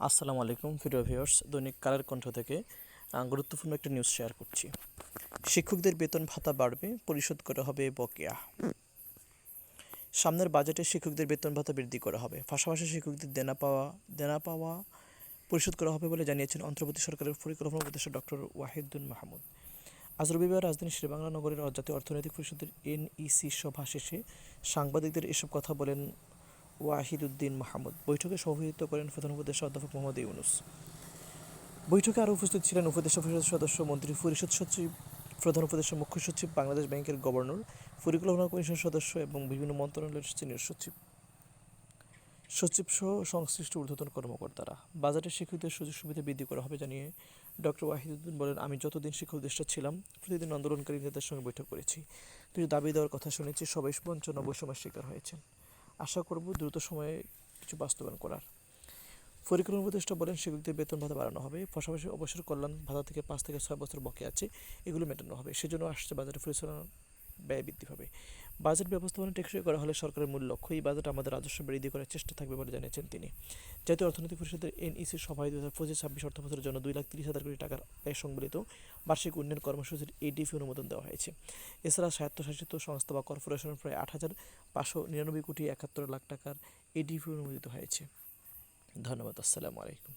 আসসালামু আলাইকুম প্রিয় ভিউয়ার্স, দৈনিক কালের কণ্ঠ থেকে গুরুত্বপূর্ণ একটা নিউজ শেয়ার করছি। শিক্ষকদের বেতন ভাতা বাড়বে, পরিশোধ করা হবে বকেয়া। সামনের বাজেটে শিক্ষকদের বেতন ভাতা বৃদ্ধি করা হবে, পাশাপাশি শিক্ষকদের দেনা পাওয়া পরিশোধ করা হবে বলে জানিয়েছেন অন্তর্বর্তী সরকারের পরিকল্পনা উপদেষ্টা ডক্টর ওয়াহিদুল মাহমুদ। আজ রবিবার রাজধানীর শেরেবাংলা নগরের জাতীয় অর্থনৈতিক পরিষদের এনইসি সভা শেষে সাংবাদিকদের এসব কথা বলেন ওয়াহিদুদ্দিন মাহমুদ। বৈঠকে সভাপতিত্ব করেন প্রধান উপদেষ্টা অধ্যাপক মোহাম্মদ ইউনূস। বৈঠকে আরও উপস্থিত ছিলেন উপদেষ্টা পরিষদ সদস্য, মন্ত্রী পরিষদ সচিব, প্রধান উপদেষ্টা, মুখ্য সচিব, বাংলাদেশ ব্যাংকের গভর্নর, পরিকল্পনা কমিশনের সদস্য এবং বিভিন্ন মন্ত্রণালয়ের সিনিয়র সচিবসহ সংশ্লিষ্ট ঊর্ধ্বতন কর্মকর্তারা। বাজেটে শিক্ষকদের সুযোগ সুবিধা বৃদ্ধি করা হবে জানিয়ে ডক্টর ওয়াহিদুদ্দিন বলেন, আমি যতদিন শিক্ষক উপদেষ্টা ছিলাম প্রতিদিন আন্দোলনকারী নেতাদের সঙ্গে বৈঠক করেছি, কিছু দাবি দেওয়ার কথা শুনেছি, সবাই বঞ্চনা বৈষম্যের শিকার হয়েছেন। আশা করব দ্রুত সময়ে কিছু বাস্তবায়ন করার। পরিকল্পনা উপদেষ্টা বলেন, শিক্ষকদের বেতন ভাতা বাড়ানো হবে, পাশাপাশি অবসর কল্যাণ ভাতা থেকে 5 থেকে 6 বছর বকেয়া আছে, এগুলো মেটানো হবে। সেজন্য আসছে বাজেটের পরিচালনা ব্যয় বৃদ্ধি পাবে। বাজেট ব্যবস্থাপনা টেকসই করা হলে সরকারের মূল লক্ষ্য, এই বাজেট আমাদের রাজস্ব বৃদ্ধি করার চেষ্টা থাকবে বলে জানিয়েছেন তিনি। জাতীয় অর্থনৈতিক পরিষদের এনইসির সভায় 2025-26 অর্থবছরের জন্য 2,30,000 কোটি টাকার ব্যয় সংবলিত বার্ষিক উন্নয়ন কর্মসূচির এডিপি অনুমোদন দেওয়া হয়েছে। এছাড়া স্বায়ত্তশাসিত সংস্থা বা কর্পোরেশনের প্রায় 8,599 কোটি 71 লাখ টাকার এডিপি অনুমোদিত হয়েছে। ধন্যবাদ। আসসালামু আলাইকুম।